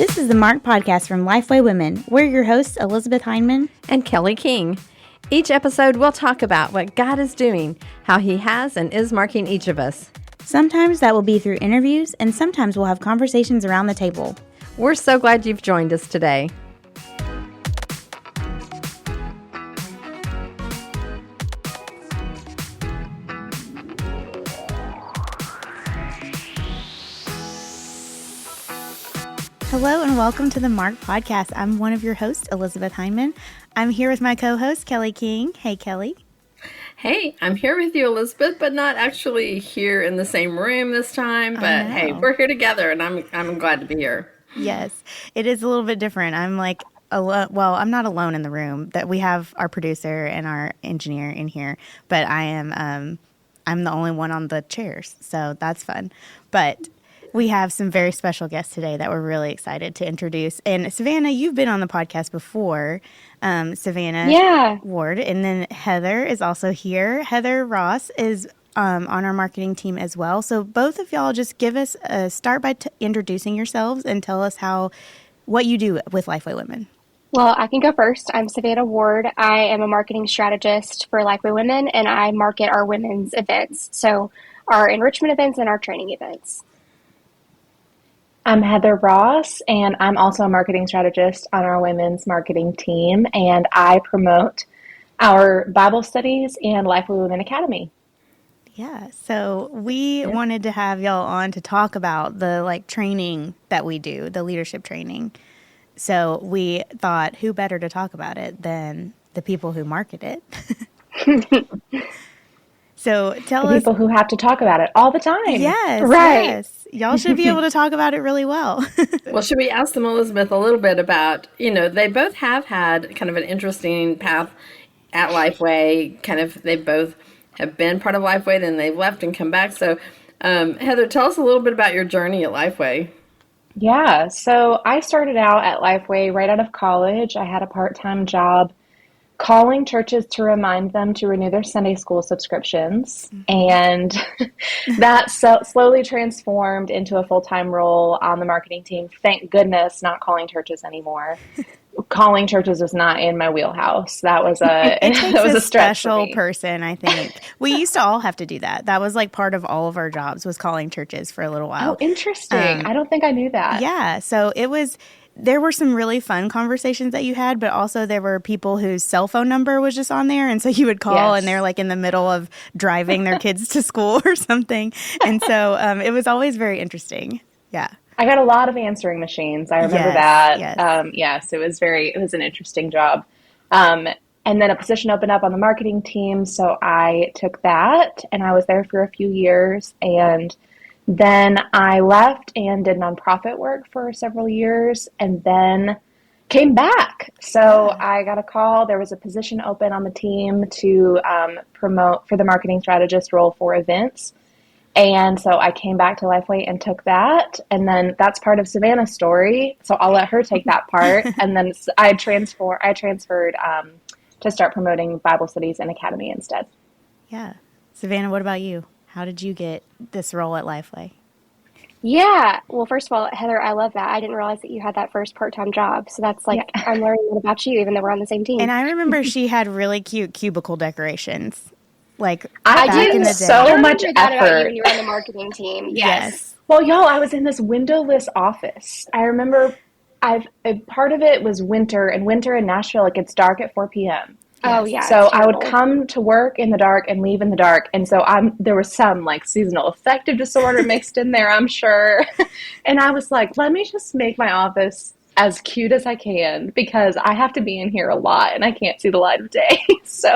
This is the Mark Podcast from Lifeway Women. We're your hosts, Elizabeth Heineman and Kelly King. Each episode, we'll talk about what God is doing, how He has and is marking each of us. Sometimes that will be through interviews, and sometimes we'll have conversations around the table. We're so glad you've joined us today. Hello and welcome to the Mark Podcast. I'm one of your hosts, Elizabeth Heineman. I'm here with my co-host, Kelly King. Hey, Kelly. Hey, I'm here with you, Elizabeth, but not actually here in the same room this time. But hey, we're here together, and I'm glad to be here. Yes, it is a little bit different. I'm like alone. Well, I'm not alone in the room. That we have our producer and our engineer in here, but I'm the only one on the chairs, so that's fun. But we have some very special guests today that we're really excited to introduce. And Savannah, you've been on the podcast before, Savannah Ward. And then Heather is also here. Heather Ross is on our marketing team as well. So both of y'all just give us a start by introducing yourselves and tell us what you do with Lifeway Women. Well, I can go first. I'm Savannah Ward. I am a marketing strategist for Lifeway Women, and I market our women's events. So our enrichment events and our training events. I'm Heather Ross, and I'm also a marketing strategist on our women's marketing team, and I promote our Bible studies and Lifeway Women Academy. Yeah, so we wanted to have y'all on to talk about the training that we do, the leadership training. So we thought, who better to talk about it than the people who market it? So tell us. People who have to talk about it all the time. Yes, right. Yes. Y'all should be able to talk about it really well. Well, should we ask them, Elizabeth, a little bit about, they both have had kind of an interesting path at Lifeway. They both have been part of Lifeway, then they've left and come back. So, Heather, tell us a little bit about your journey at Lifeway. Yeah, so I started out at Lifeway right out of college. I had a part-time job calling churches to remind them to renew their Sunday school subscriptions. And that slowly transformed into a full-time role on the marketing team. Thank goodness, not calling churches anymore. Calling churches was not in my wheelhouse. That was a special person, I think. We used to all have to do that. That was part of all of our jobs was calling churches for a little while. Oh, interesting. I don't think I knew that. Yeah. So there were some really fun conversations that you had, but also there were people whose cell phone number was just on there. And so you would call and they're in the middle of driving their kids to school or something. And so it was always very interesting. Yeah. I got a lot of answering machines. I remember that. Yes. It was an interesting job. And then a position opened up on the marketing team. So I took that and I was there for a few years, and then I left and did nonprofit work for several years and then came back. So I got a call. There was a position open on the team to promote for the marketing strategist role for events. And so I came back to Lifeway and took that. And then that's part of Savannah's story. So I'll let her take that part. And then I transferred to start promoting Bible studies and Academy instead. Yeah. Savannah, what about you? How did you get this role at Lifeway? Yeah. Well, first of all, Heather, I love that. I didn't realize that you had that first part-time job. So that's I'm learning more about you, even though we're on the same team. And I remember she had really cute cubicle decorations. I did so much effort. About you when you were on the marketing team. Yes. Well, y'all, I was in this windowless office. I remember part of it was winter, and winter in Nashville, it gets dark at 4 p.m. Oh, yeah. So I would come to work in the dark and leave in the dark. And so there was some seasonal affective disorder mixed in there, I'm sure. And I was like, let me just make my office as cute as I can because I have to be in here a lot and I can't see the light of day. So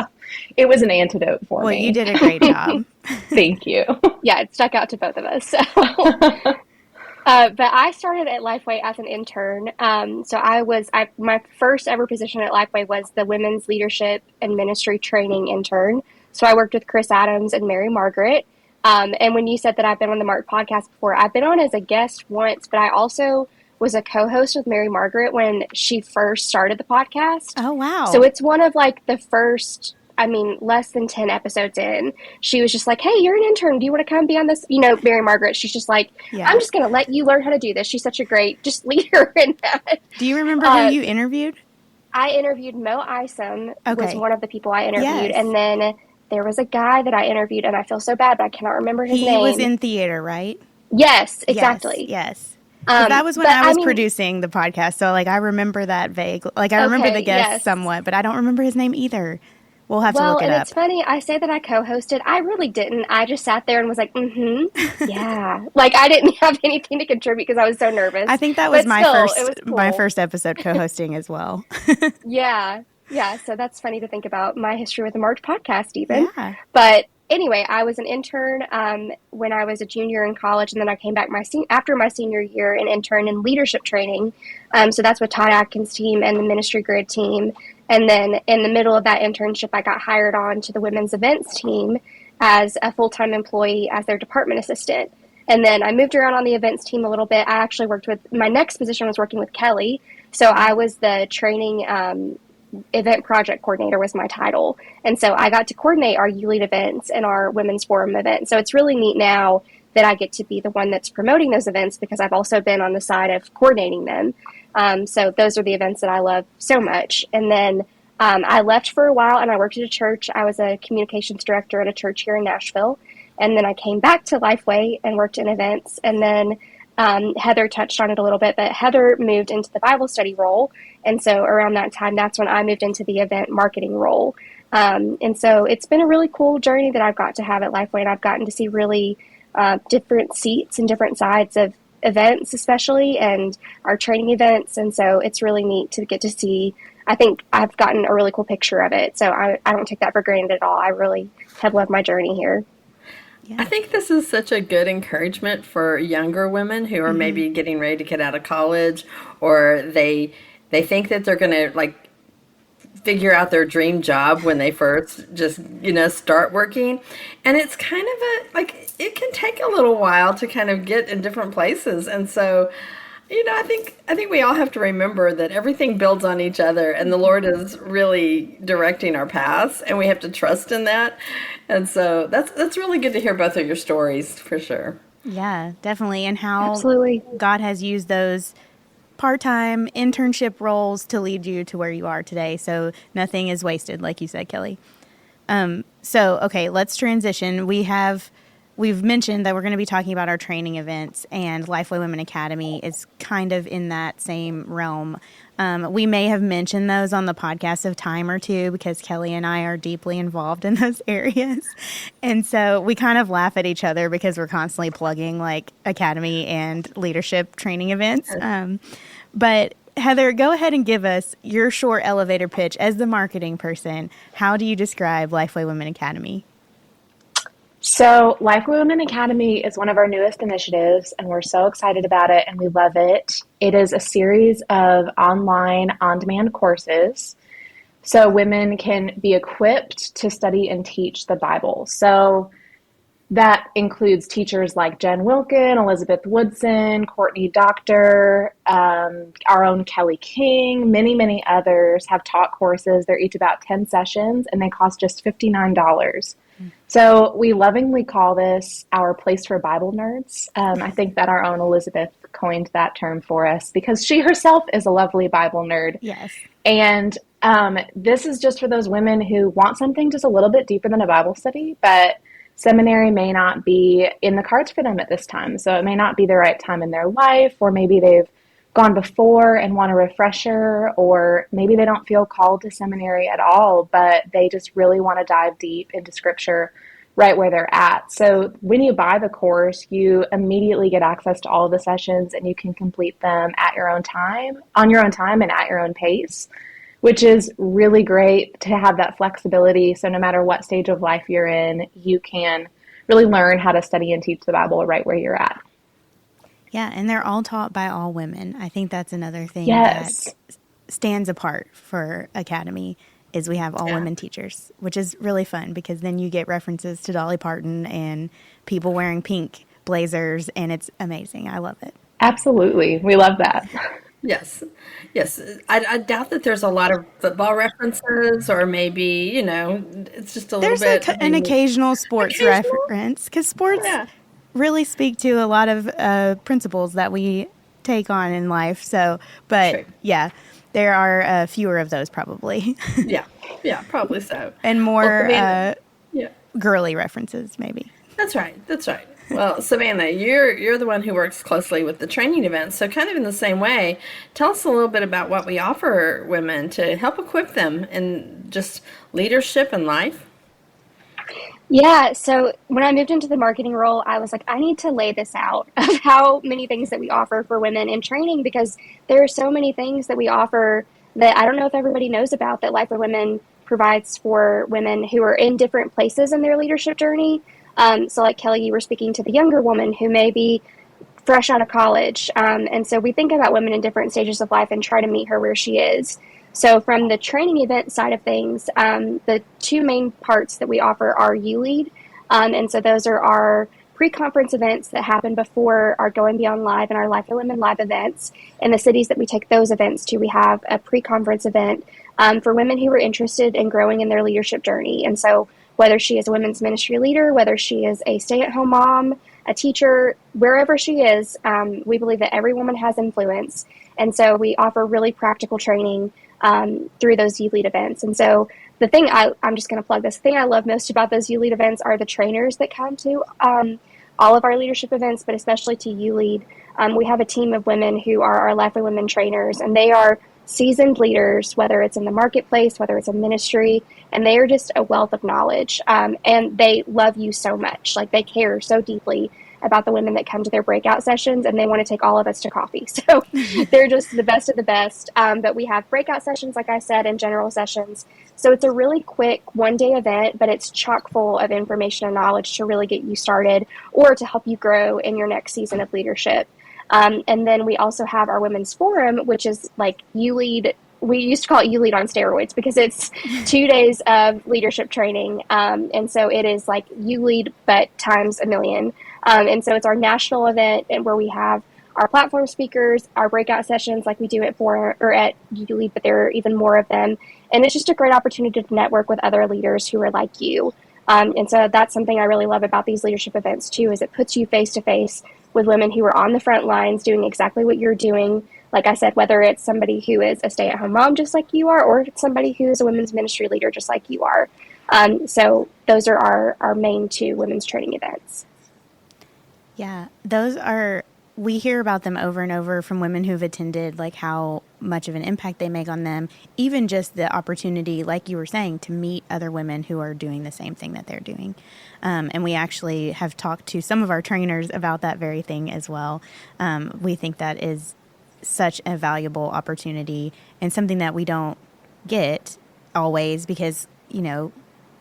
it was an antidote for me. Well, you did a great job. Thank you. Yeah, it stuck out to both of us. So. But I started at Lifeway as an intern. My first ever position at Lifeway was the Women's Leadership and Ministry Training intern. So I worked with Chris Adams and Mary Margaret. And when you said that I've been on the Mark podcast before, I've been on as a guest once, but I also was a co-host with Mary Margaret when she first started the podcast. Oh, wow. So it's one of the first less than 10 episodes in, she was just like, hey, you're an intern. Do you want to come be on this? Mary Margaret, she's just like, I'm just going to let you learn how to do this. She's such a great just leader in that. Do you remember who you interviewed? I interviewed Mo Isom, was one of the people I interviewed. Yes. And then there was a guy that I interviewed, and I feel so bad, but I cannot remember his name. He was in theater, right? Yes, exactly. Yes. That was when I was producing the podcast, so I remember that vague. I remember the guest somewhat, but I don't remember his name either. We'll have to look it up. Well, and it's funny. I say that I co-hosted. I really didn't. I just sat there and was like, yeah. I didn't have anything to contribute because I was so nervous. I think that was my first episode co-hosting as well. Yeah. So that's funny to think about my history with the March podcast, even. Yeah. But anyway, I was an intern when I was a junior in college, and then I came back after my senior year and interned in leadership training. So that's with Todd Atkins' team and the Ministry Grid team. And then in the middle of that internship, I got hired on to the women's events team as a full-time employee as their department assistant. And then I moved around on the events team a little bit. I actually my next position was working with Kelly. So I was the training event project coordinator was my title. And so I got to coordinate our U-Lead events and our Women's Forum event. So it's really neat now that I get to be the one that's promoting those events because I've also been on the side of coordinating them. So those are the events that I love so much. And then I left for a while and I worked at a church. I was a communications director at a church here in Nashville. And then I came back to Lifeway and worked in events. And then Heather touched on it a little bit, but Heather moved into the Bible study role. And so around that time, that's when I moved into the event marketing role. And so it's been a really cool journey that I've got to have at Lifeway. And I've gotten to see really different seats and different sides of events, especially, and our training events. And so it's really neat to get to see. I think I've gotten a really cool picture of it. So I don't take that for granted at all. I really have loved my journey here. Yeah. I think this is such a good encouragement for younger women who are maybe getting ready to get out of college, or they think that they're going to figure out their dream job when they first just, start working. And it's kind of it can take a little while to kind of get in different places. And so, I think we all have to remember that everything builds on each other, and the Lord is really directing our paths, and we have to trust in that. And so that's really good to hear both of your stories, for sure. Yeah, definitely. And how Absolutely. God has used those part-time internship roles to lead you to where you are today. So nothing is wasted, like you said, Kelly. Okay, let's transition. We've mentioned that we're going to be talking about our training events, and Lifeway Women Academy is kind of in that same realm. We may have mentioned those on the podcast a time or two because Kelly and I are deeply involved in those areas. And so we kind of laugh at each other because we're constantly plugging academy and leadership training events. But Heather, go ahead and give us your short elevator pitch as the marketing person. How do you describe Lifeway Women Academy? So Lifeway Women Academy is one of our newest initiatives, and we're so excited about it, and we love it. It is a series of online on-demand courses so women can be equipped to study and teach the Bible. So that includes teachers like Jen Wilkin, Elizabeth Woodson, Courtney Doctor, our own Kelly King, many, many others have taught courses. They're each about 10 sessions, and they cost just $59. So we lovingly call this our place for Bible nerds. I think that our own Elizabeth coined that term for us because she herself is a lovely Bible nerd. Yes. And this is just for those women who want something just a little bit deeper than a Bible study, but seminary may not be in the cards for them at this time. So it may not be the right time in their life, or maybe they've gone before and want a refresher, or maybe they don't feel called to seminary at all, but they just really want to dive deep into scripture right where they're at. So when you buy the course, you immediately get access to all of the sessions, and you can complete them at your own time, on your own time, and at your own pace, which is really great to have that flexibility. So no matter what stage of life you're in, you can really learn how to study and teach the Bible right where you're at. Yeah, and they're all taught by all women. I think that's another thing that stands apart for Academy is we have all women teachers, which is really fun because then you get references to Dolly Parton and people wearing pink blazers, and it's amazing. I love it. Absolutely. We love that. Yes, yes. I doubt that there's a lot of football references, or maybe, it's just a little There's bit an maybe occasional sports occasional. reference because sports Yeah, really speak to a lot of principles that we take on in life. So, but true. yeah, there are fewer of those probably, Yeah, yeah, probably so. and Well, more Savannah, yeah, girly references maybe. that's right. That's right. Well, Savannah, you're the one who works closely with the training events. So, kind of in the same way, tell us a little bit about what we offer women to help equip them in just leadership and life. Yeah, so when I moved into the marketing role, I was like, I need to lay this out of how many things that we offer for women in training because there are so many things that we offer that I don't know if everybody knows about that Life of Women provides for women who are in different places in their leadership journey. So, like Kelly, you were speaking to the younger woman who may be fresh out of college. And so we think about women in different stages of life and try to meet her where she is. So, from the training event side of things, the two main parts that we offer are ULEAD. And so, those are our pre conference events that happen before our Going Beyond Live and our Life of Women live events. In the cities that we take those events to, we have a pre conference event for women who are interested in growing in their leadership journey. And so, whether she is a women's ministry leader, whether she is a stay at home mom, a teacher, wherever she is, we believe that every woman has influence. And so we offer really practical training through those U Lead events. And so the thing I'm just going to plug this, the thing I love most about those U Lead events are the trainers that come to all of our leadership events, but especially to U Lead. We have a team of women who are our Life of Women trainers, and they are seasoned leaders, whether it's in the marketplace, whether it's in ministry, and they are just a wealth of knowledge. And they love you so much. Like they care so deeply about the women that come to their breakout sessions, and they want to take all of us to coffee. So they're just the best of the best. But we have breakout sessions, like I said, and general sessions. So it's a really quick one-day event, but it's chock full of information and knowledge to really get you started or to help you grow in your next season of leadership. And then we also have our women's forum, which is like you lead. We used to call it you lead on steroids because it's 2 days of leadership training. And so it is like you lead, but times a million. And so it's our national event and where we have our platform speakers, our breakout sessions like we do at for or at you lead, but there are even more of them. And it's just a great opportunity to network with other leaders who are like you. And so that's something I really love about these leadership events too, is it puts you face to face with women who are on the front lines doing exactly what you're doing. Like I said, whether it's somebody who is a stay-at-home mom just like you are, or it's somebody who is a women's ministry leader just like you are. So those are our main two women's training events. Yeah, we hear about them over and over from women who've attended, like how much of an impact they make on them, even just the opportunity, like you were saying, to meet other women who are doing the same thing that they're doing. And we actually have talked to some of our trainers about that very thing as well. We think that is such a valuable opportunity and something that we don't get always because,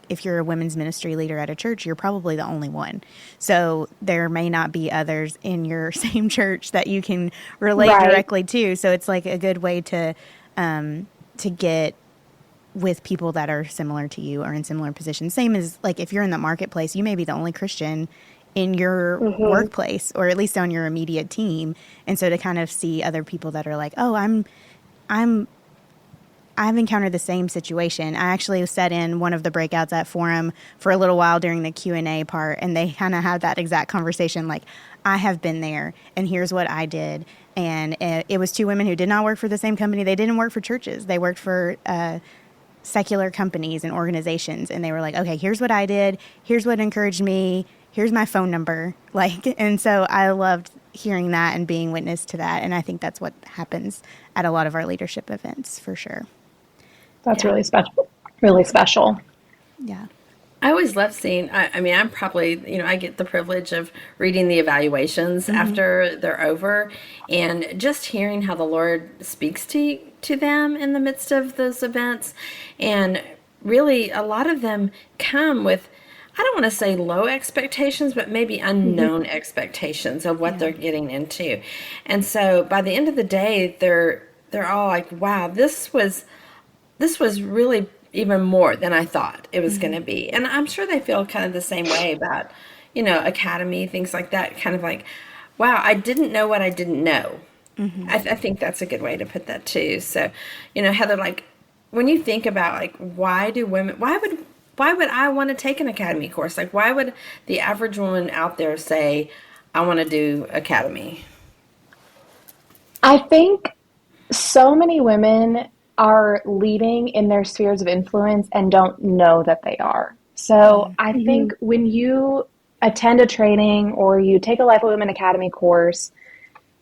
if you're a women's ministry leader at a church, you're probably the only one. So there may not be others in your same church that you can relate directly to. So it's like a good way to get with people that are similar to you or in similar positions. Same as like if you're in the marketplace, you may be the only Christian in your workplace or at least on your immediate team. And so to kind of see other people that are like, oh, I've encountered the same situation. I actually sat in one of the breakouts at Forum for a little while during the Q&A part, and they kind of had that exact conversation, like, I have been there, and here's what I did. And it was two women who did not work for the same company. They didn't work for churches. They worked for secular companies and organizations, and they were like, okay, here's what I did. Here's what encouraged me. Here's my phone number. And so I loved hearing that and being witness to that, and I think that's what happens at a lot of our leadership events, for sure. That's really special. Really special. Yeah. I always love seeing, I'm probably, I get the privilege of reading the evaluations after they're over and just hearing how the Lord speaks to them in the midst of those events. And really, a lot of them come with, I don't want to say low expectations, but maybe unknown expectations of what they're getting into. And so by the end of the day, they're all like, wow, this was really even more than I thought it was going to be. And I'm sure they feel kind of the same way about, academy, things like that. Kind of like, wow, I didn't know what I didn't know. I think that's a good way to put that too. So, Heather, like when you think about like why would I want to take an academy course? Like why would the average woman out there say, I want to do academy? I think so many women are leading in their spheres of influence and don't know that they are. So I think when you attend a training or you take a Life of Women Academy course,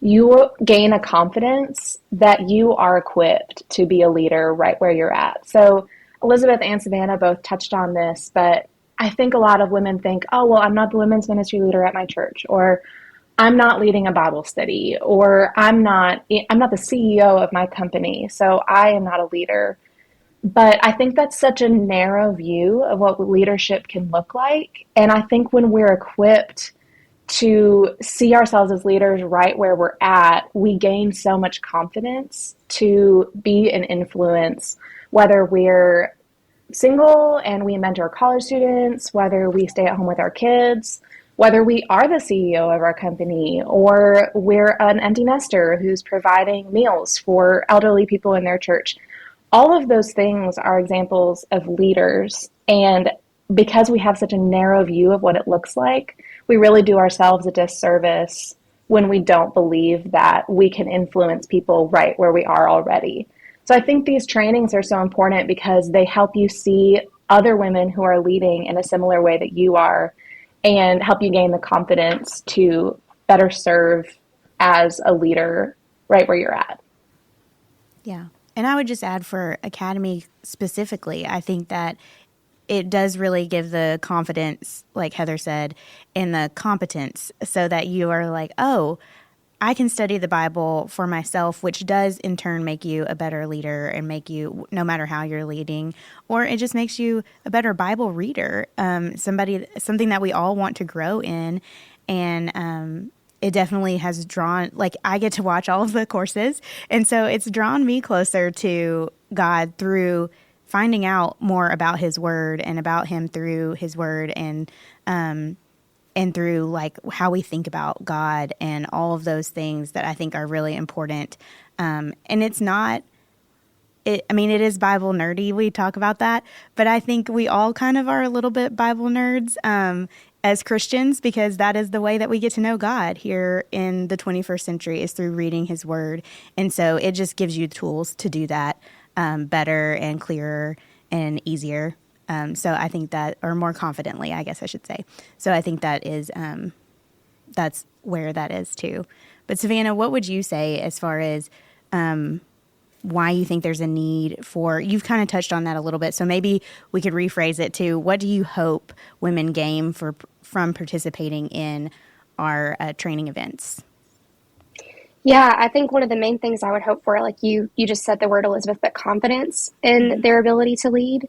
you gain a confidence that you are equipped to be a leader right where you're at. So Elizabeth and Savannah both touched on this, but I think a lot of women think, oh, well, I'm not the women's ministry leader at my church, or I'm not leading a Bible study, or I'm not the CEO of my company, so I am not a leader. But I think that's such a narrow view of what leadership can look like. And I think when we're equipped to see ourselves as leaders right where we're at, we gain so much confidence to be an influence, whether we're single and we mentor college students, whether we stay at home with our kids, whether we are the CEO of our company, or we're an empty nester who's providing meals for elderly people in their church. All of those things are examples of leaders. And because we have such a narrow view of what it looks like, we really do ourselves a disservice when we don't believe that we can influence people right where we are already. So I think these trainings are so important because they help you see other women who are leading in a similar way that you are and help you gain the confidence to better serve as a leader right where you're at. Yeah. And I would just add for Academy specifically, I think that it does really give the confidence, like Heather said, and the competence so that you are like, oh, I can study the Bible for myself, which does in turn make you a better leader and make you, no matter how you're leading, or it just makes you a better Bible reader, something that we all want to grow in. And it definitely has drawn, like I get to watch all of the courses. And so it's drawn me closer to God through finding out more about his word and about him through his word and through like how we think about God and all of those things that I think are really important. And it's not, it is Bible nerdy. We talk about that, but I think we all kind of are a little bit Bible nerds as Christians, because that is the way that we get to know God here in the 21st century is through reading his word. And so it just gives you tools to do that better and clearer and easier. So I think that, or more confidently, I guess I should say. So I think that is, that's where that is too. But Savannah, what would you say as far as why you think there's a need for, you've kind of touched on that a little bit, so maybe we could rephrase it to, what do you hope women gain from participating in our training events? Yeah, I think one of the main things I would hope for, like you just said the word, Elizabeth, but confidence in their ability to lead.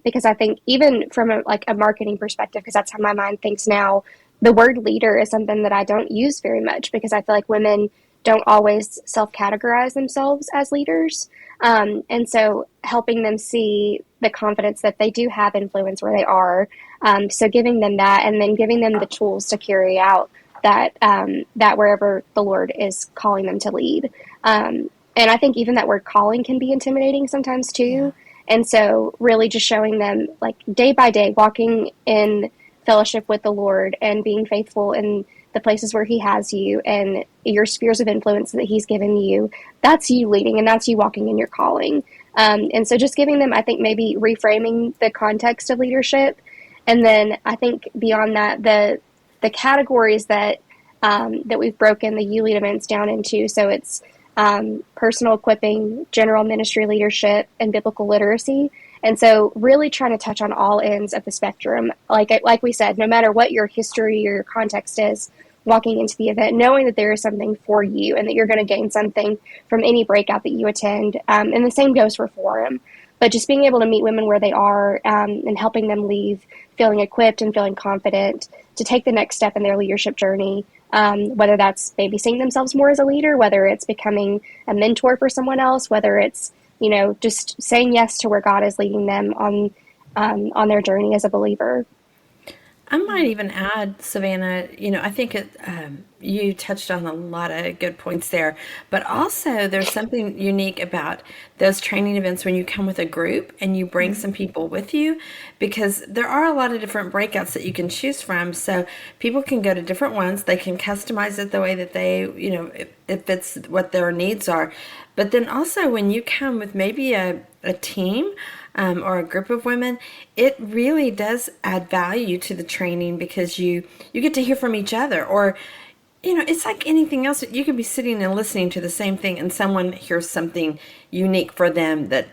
Because I think even from a marketing perspective, because that's how my mind thinks now, the word leader is something that I don't use very much because I feel like women don't always self-categorize themselves as leaders. And so helping them see the confidence that they do have influence where they are. So giving them that and then giving them the tools to carry out that wherever the Lord is calling them to lead. And I think even that word calling can be intimidating sometimes too. Yeah. And so really just showing them like day by day, walking in fellowship with the Lord and being faithful in the places where he has you and your spheres of influence that he's given you, that's you leading and that's you walking in your calling. And so just giving them, I think maybe reframing the context of leadership. And then I think beyond that, the categories that we've broken the You Lead events down into. So it's personal equipping, general ministry leadership, and biblical literacy. And so really trying to touch on all ends of the spectrum. Like we said, no matter what your history or your context is, walking into the event, knowing that there is something for you and that you're going to gain something from any breakout that you attend. And the same goes for forum. But just being able to meet women where they are and helping them leave feeling equipped and feeling confident to take the next step in their leadership journey, whether that's maybe seeing themselves more as a leader, whether it's becoming a mentor for someone else, whether it's, just saying yes to where God is leading them on their journey as a believer. I might even add, Savannah, I think you touched on a lot of good points there, but also there's something unique about those training events when you come with a group and you bring some people with you, because there are a lot of different breakouts that you can choose from. So people can go to different ones. They can customize it the way that if it's what their needs are. But then also when you come with maybe a team, or a group of women, it really does add value to the training, because you get to hear from each other. Or, it's like anything else. You could be sitting and listening to the same thing, and someone hears something unique for them that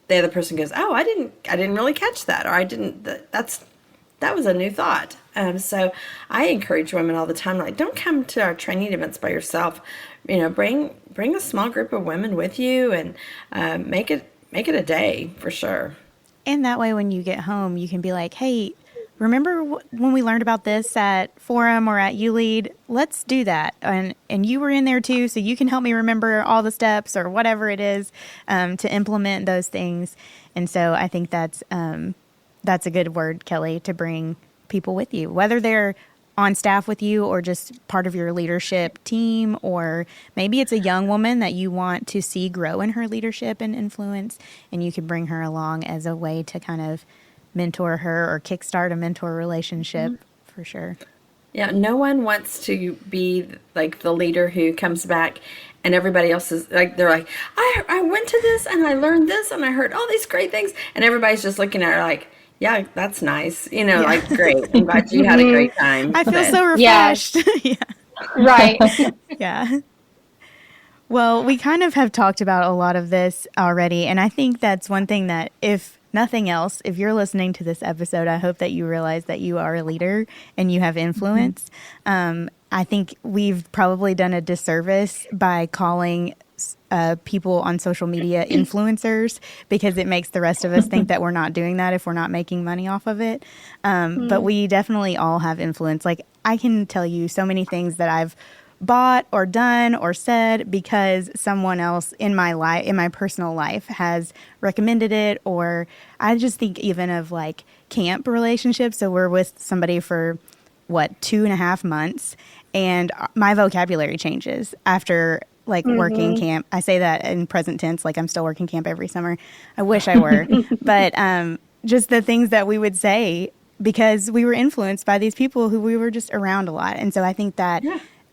the other person goes, "Oh, I didn't really catch that," or "I didn't. That was a new thought." So I encourage women all the time, like, don't come to our training events by yourself. Bring a small group of women with you, and make it a day for sure. And that way, when you get home, you can be like, "Hey, remember when we learned about this at Forum or at ULead? Let's do that." And you were in there too, so you can help me remember all the steps or whatever it is to implement those things. And so I think that's a good word, Kelly, to bring people with you, whether they're on staff with you or just part of your leadership team, or maybe it's a young woman that you want to see grow in her leadership and influence, and you can bring her along as a way to kind of mentor her or kickstart a mentor relationship for sure. Yeah, no one wants to be like the leader who comes back and everybody else is like, they're like, I went to this and I learned this and I heard all these great things, and everybody's just looking at her like, yeah, that's nice. Like, great. I'm glad you had a great time. I feel so refreshed. Yeah. Right. Yeah. Well, we kind of have talked about a lot of this already. And I think that's one thing that, if nothing else, if you're listening to this episode, I hope that you realize that you are a leader and you have influence. I think we've probably done a disservice by calling people on social media influencers, because it makes the rest of us think that we're not doing that if we're not making money off of it. But we definitely all have influence. Like, I can tell you so many things that I've bought or done or said because someone else in my life, in my personal life, has recommended it. Or I just think even of like camp relationships. So we're with somebody for 2.5 months, and my vocabulary changes after working camp. I say that in present tense, like I'm still working camp every summer. I wish I were. But just the things that we would say, because we were influenced by these people who we were just around a lot. And so I think that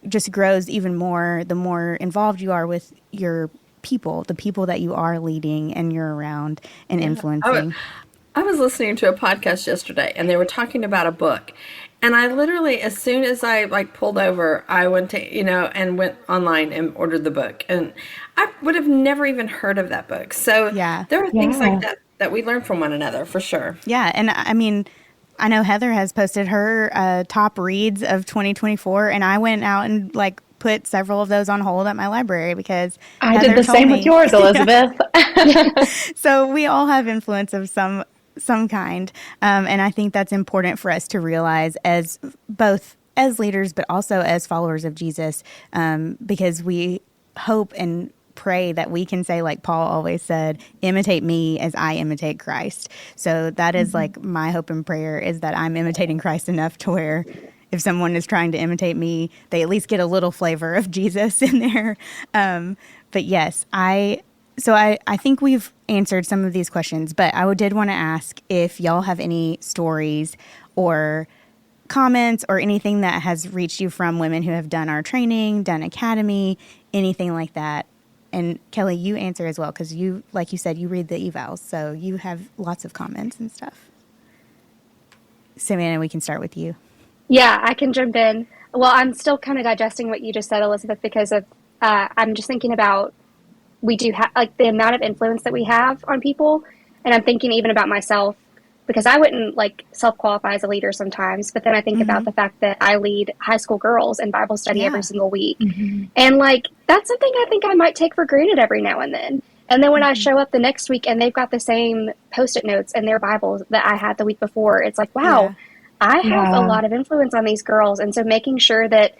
just grows even more the more involved you are with your people, the people that you are leading and you're around and influencing. I was listening to a podcast yesterday, and they were talking about a book. And I literally, as soon as I pulled over, I went to, and went online and ordered the book. And I would have never even heard of that book. So there are things like that we learn from one another, for sure. Yeah. And I mean, I know Heather has posted her top reads of 2024, and I went out and put several of those on hold at my library because I Heather did the same with yours, Elizabeth. So we all have influence of some kind. And I think that's important for us to realize, as both as leaders, but also as followers of Jesus, because we hope and pray that we can say, like Paul always said, imitate me as I imitate Christ. So that is my hope and prayer, is that I'm imitating Christ enough to where if someone is trying to imitate me, they at least get a little flavor of Jesus in there. But yes, I think we've answered some of these questions, but I did want to ask if y'all have any stories or comments or anything that has reached you from women who have done our training, done academy, anything like that. And Kelly, you answer as well, because you, like you said, you read the evals, so you have lots of comments and stuff. Savannah, we can start with you. Yeah, I can jump in. Well, I'm still kind of digesting what you just said, Elizabeth, because of I'm just thinking about, we do have the amount of influence that we have on people. And I'm thinking even about myself, because I wouldn't self-qualify as a leader sometimes, but then I think about the fact that I lead high school girls in Bible study every single week. And that's something I think I might take for granted every now and then. And then when I show up the next week and they've got the same Post-it notes in their Bibles that I had the week before, it's like, wow, I have a lot of influence on these girls. And so making sure that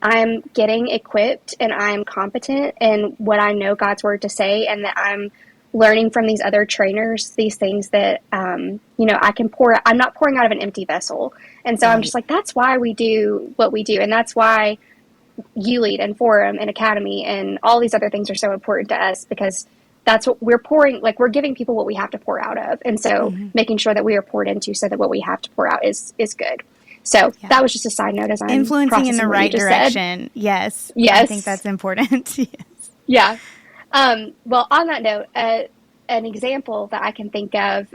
I'm getting equipped and I'm competent in what I know God's word to say, and that I'm learning from these other trainers, these things that, I can I'm not pouring out of an empty vessel. And so I'm just like, that's why we do what we do. And that's why ULEAD and Forum and Academy and all these other things are so important to us, because that's what we're pouring, like we're giving people what we have to pour out of. And so making sure that we are poured into so that what we have to pour out is good. So that was just a side note as I'm influencing in the right direction. Said. Yes. I think that's important. Yes. Yeah. Well, on that note, an example that I can think of,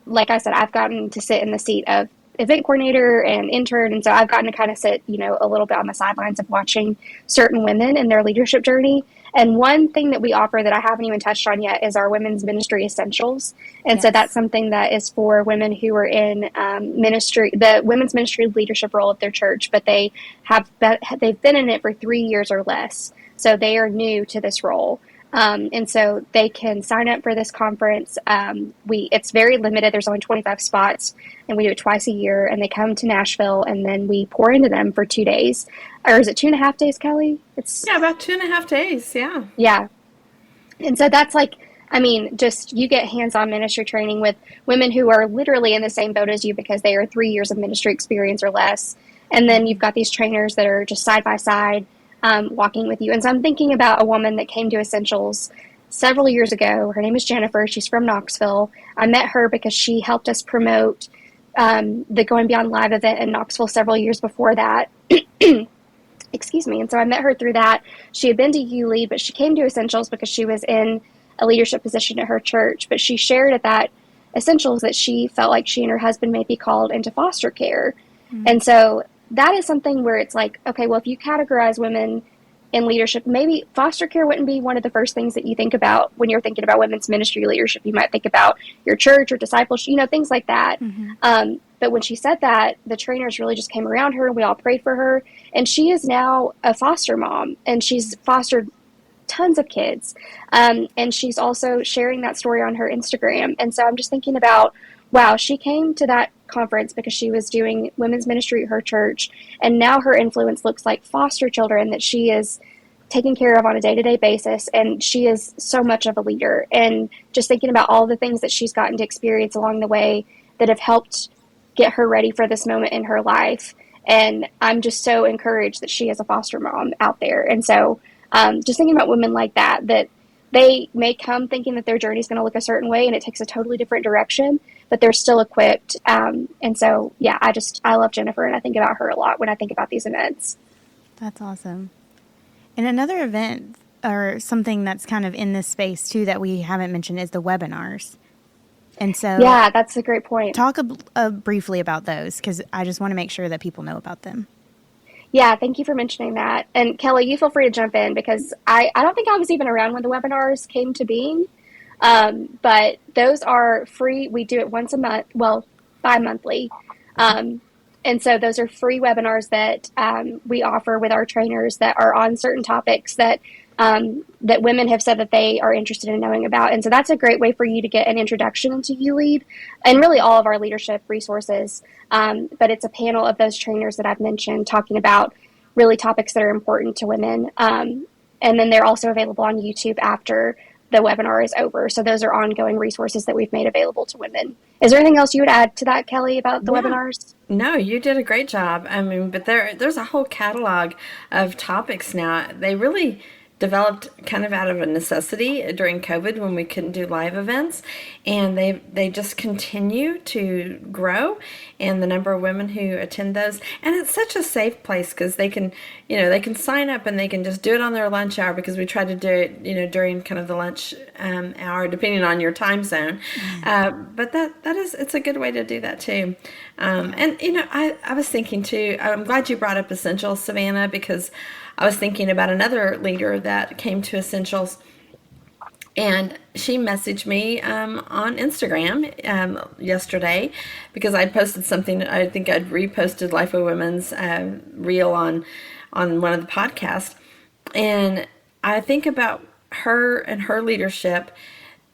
like I said, I've gotten to sit in the seat of event coordinator and intern. And so I've gotten to kind of sit, a little bit on the sidelines of watching certain women in their leadership journey. And one thing that we offer that I haven't even touched on yet is our women's ministry essentials. And so that's something that is for women who are in ministry, the women's ministry leadership role at their church, but they've been in it for 3 years or less. So they are new to this role. And so they can sign up for this conference. It's very limited. There's only 25 spots, and we do it twice a year, and they come to Nashville, and then we pour into them for 2 days. Or is it 2.5 days, Kelly? About 2.5 days. Yeah. Yeah. And so that's just you get hands-on ministry training with women who are literally in the same boat as you because they are 3 years of ministry experience or less. And then you've got these trainers that are just side by side, walking with you. And so I'm thinking about a woman that came to Essentials several years ago. Her name is Jennifer. She's from Knoxville. I met her because she helped us promote the Going Beyond Live event in Knoxville several years before that. Excuse me. And so I met her through that. She had been to ULEAD, but she came to Essentials because she was in a leadership position at her church. But she shared at that Essentials that she felt like she and her husband may be called into foster care. Mm-hmm. And so that is something where it's like, okay, well, if you categorize women in leadership, maybe foster care wouldn't be one of the first things that you think about when you're thinking about women's ministry leadership. You might think about your church or discipleship, things like that. Mm-hmm. But when she said that, the trainers really just came around her and we all prayed for her. And she is now a foster mom, and she's fostered tons of kids. And she's also sharing that story on her Instagram. And so I'm just thinking about, wow, she came to that conference because she was doing women's ministry at her church, and now her influence looks like foster children that she is taking care of on a day-to-day basis, and she is so much of a leader. And just thinking about all the things that she's gotten to experience along the way that have helped get her ready for this moment in her life. And I'm just so encouraged that she is a foster mom out there. And so just thinking about women like that they may come thinking that their journey is going to look a certain way and it takes a totally different direction, but they're still equipped. And so, yeah, I love Jennifer, and I think about her a lot when I think about these events. That's awesome. And another event or something that's kind of in this space too that we haven't mentioned is the webinars. And so, yeah, that's a great point. Talk briefly about those, because I just want to make sure that people know about them. Yeah, thank you for mentioning that. And Kelly, you feel free to jump in, because I don't think I was even around when the webinars came to being. But those are free. We do it once a month, bi-monthly. And so those are free webinars that we offer with our trainers that are on certain topics that women have said that they are interested in knowing about. And so that's a great way for you to get an introduction into ULEAD and really all of our leadership resources. But it's a panel of those trainers that I've mentioned talking about really topics that are important to women. And then they're also available on YouTube after the webinar is over. So those are ongoing resources that we've made available to women. Is there anything else you would add to that, Kelly, about the webinars? No, you did a great job. I mean, but there's a whole catalog of topics now. They really developed kind of out of a necessity during COVID when we couldn't do live events, and they just continue to grow, and the number of women who attend those. And it's such a safe place because they can sign up and they can just do it on their lunch hour, because we try to do it during kind of the lunch hour, depending on your time zone. But it's a good way to do that too. And I was thinking too, I'm glad you brought up Essentials, Savannah, because I was thinking about another leader that came to Essentials, and she messaged me on Instagram yesterday, because I posted something. I think I'd reposted Lifeway Women's reel on one of the podcasts, and I think about her and her leadership,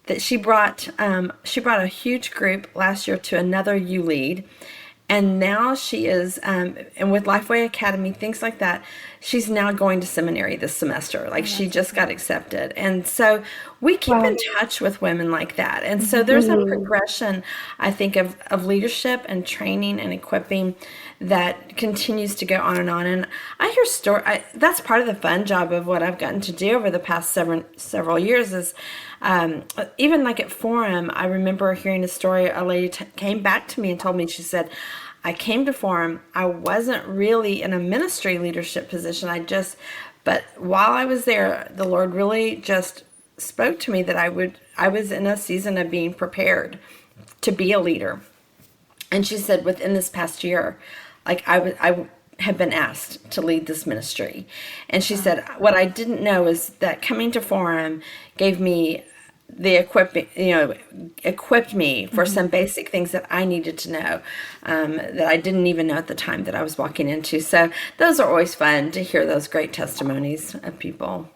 that she brought a huge group last year to another ULEAD. And now she is, and with Lifeway Academy, things like that, she's now going to seminary this semester. Like she just got accepted. And so we keep in touch with women like that. And so there's a progression, I think, of leadership and training and equipping that continues to go on and on. And I hear that's part of the fun job of what I've gotten to do over the past several years is even like at Forum, I remember hearing a story. A lady came back to me and told me, she said, I came to Forum. I wasn't really in a ministry leadership position. But while I was there, the Lord really just spoke to me that I was in a season of being prepared to be a leader. And she said, within this past year, like I had been asked to lead this ministry. And she said, what I didn't know is that coming to Forum gave me equipped me for some basic things that I needed to know that I didn't even know at the time that I was walking into. So those are always fun to hear those great testimonies of people.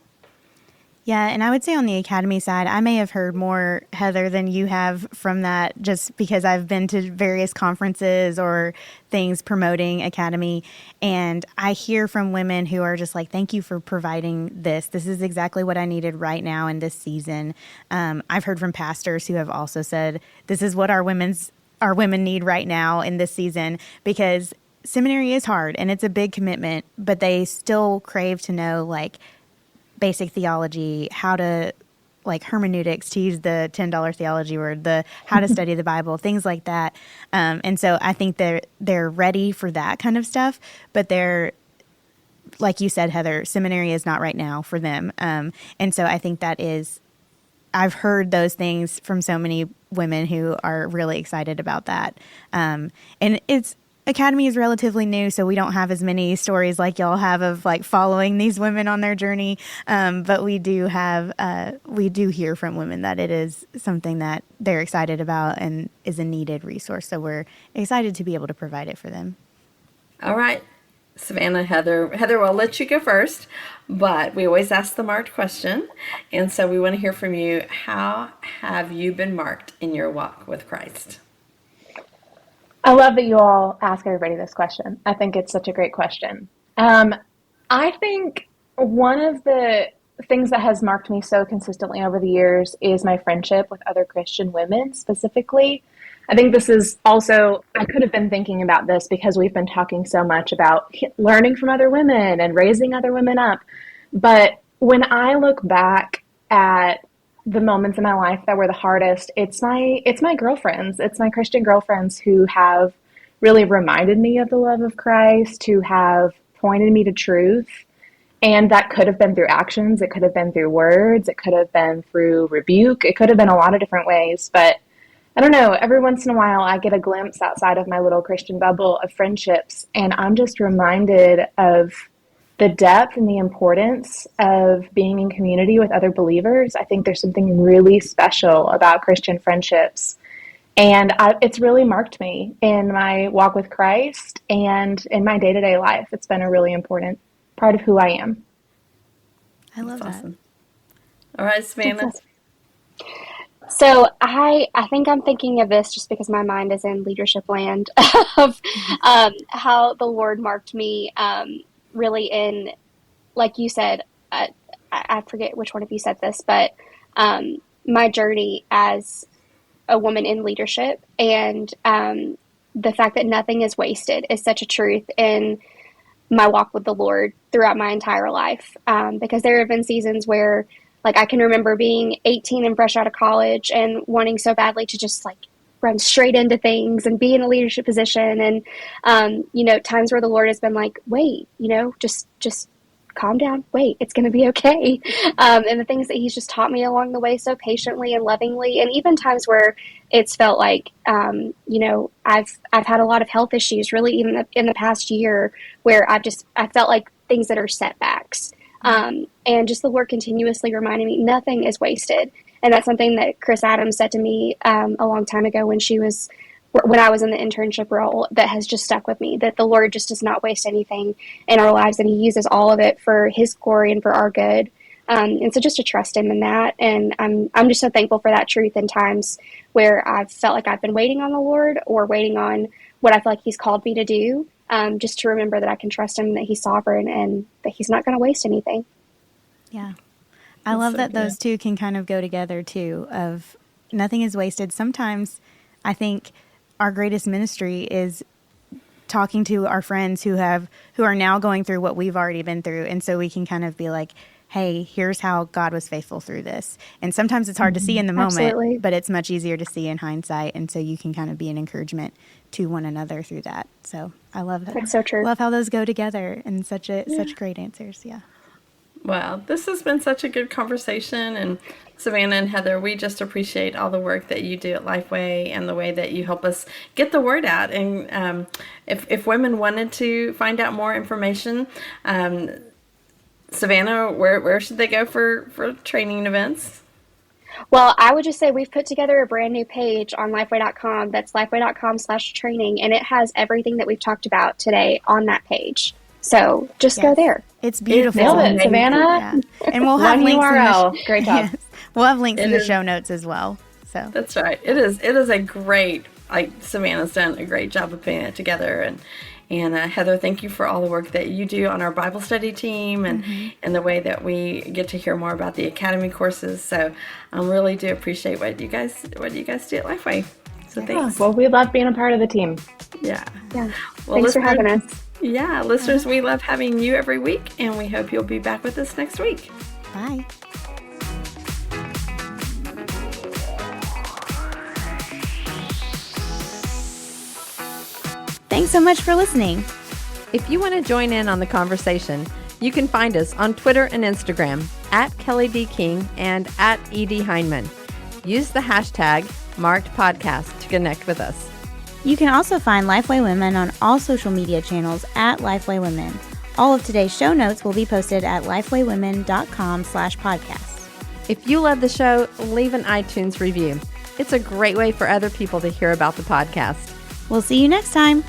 Yeah, and I would say on the academy side, I may have heard more, Heather, than you have from that, just because I've been to various conferences or things promoting academy, and I hear from women who are just like, thank you for providing this. This is exactly what I needed right now in this season. I've heard from pastors who have also said, this is what our women need right now in this season, because seminary is hard and it's a big commitment, but they still crave to know, like, basic theology, how to, like, hermeneutics, to use the $10 theology word, how to study the Bible, things like that. And so I think they're ready for that kind of stuff, but they're, like you said, Heather, seminary is not right now for them. And so I think I've heard those things from so many women who are really excited about that. And Academy is relatively new, so we don't have as many stories like y'all have of, like, following these women on their journey. But we do hear from women that it is something that they're excited about and is a needed resource. So we're excited to be able to provide it for them. All right, Savannah, Heather, we'll let you go first, but we always ask the marked question. And so we want to hear from you. How have you been marked in your walk with Christ? I love that you all ask everybody this question. I think it's such a great question. I think one of the things that has marked me so consistently over the years is my friendship with other Christian women specifically. I think this is also, I could have been thinking about this because we've been talking so much about learning from other women and raising other women up. But when I look back at the moments in my life that were the hardest, it's my girlfriends. It's my Christian girlfriends who have really reminded me of the love of Christ, who have pointed me to truth. And that could have been through actions. It could have been through words. It could have been through rebuke. It could have been a lot of different ways. But I don't know, every once in a while I get a glimpse outside of my little Christian bubble of friendships, and I'm just reminded of the depth and the importance of being in community with other believers. I think there's something really special about Christian friendships. And it's really marked me in my walk with Christ and in my day-to-day life. It's been a really important part of who I am. I love that. Awesome. All right, Savannah. So I think I'm thinking of this just because my mind is in leadership land of how the Lord marked me really in, like you said, I forget which one of you said this, but my journey as a woman in leadership, and the fact that nothing is wasted is such a truth in my walk with the Lord throughout my entire life. Because there have been seasons where, like, I can remember being 18 and fresh out of college and wanting so badly to just, like, run straight into things and be in a leadership position. And, times where the Lord has been like, wait, just calm down. Wait, it's going to be okay. And the things that he's just taught me along the way so patiently and lovingly. And even times where it's felt like, I've had a lot of health issues really even in the past year where I felt like things that are setbacks. And just the Lord continuously reminding me nothing is wasted. And that's something that Chris Adams said to me a long time ago when I was in the internship role, that has just stuck with me, that the Lord just does not waste anything in our lives, and he uses all of it for his glory and for our good. And so just to trust him in that. And I'm just so thankful for that truth in times where I've felt like I've been waiting on the Lord or waiting on what I feel like he's called me to do. just to remember that I can trust him, that he's sovereign, and that he's not going to waste anything. Yeah. I love that those two can kind of go together too, of nothing is wasted. Sometimes I think our greatest ministry is talking to our friends who are now going through what we've already been through. And so we can kind of be like, hey, here's how God was faithful through this. And sometimes it's hard to see in the moment, Absolutely. but it's much easier to see in hindsight. And so you can kind of be an encouragement to one another through that. So I love it. That's so true. Love how those go together and such great answers. Yeah. Well, this has been such a good conversation, and Savannah and Heather, we just appreciate all the work that you do at Lifeway and the way that you help us get the word out. And if women wanted to find out more information, Savannah, where should they go for training events? Well, I would just say we've put together a brand new page on lifeway.com. That's lifeway.com/training, and it has everything that we've talked about today on that page. So just go there. It's beautiful. Nailed it, Savannah. Yeah. And we'll have links URL. in the Great job. Yes. We'll have links in the show notes as well. So that's right. It is a great, Savannah's done a great job of putting it together, and Heather, thank you for all the work that you do on our Bible study team and the way that we get to hear more about the academy courses. So I really do appreciate what you guys do at Lifeway. So thanks. Well, we love being a part of the team. Yeah. Yeah. Well, Thanks for having us. Yeah, listeners, we love having you every week, and we hope you'll be back with us next week. bye. Thanks so much for listening. If you want to join in on the conversation, you can find us on Twitter and Instagram at Kelly D. King and at E.D. Heineman. Use the hashtag #MarkedPodcast to connect with us. You can also find Lifeway Women on all social media channels at Lifeway Women. All of today's show notes will be posted at lifewaywomen.com/podcast. If you love the show, leave an iTunes review. It's a great way for other people to hear about the podcast. We'll see you next time.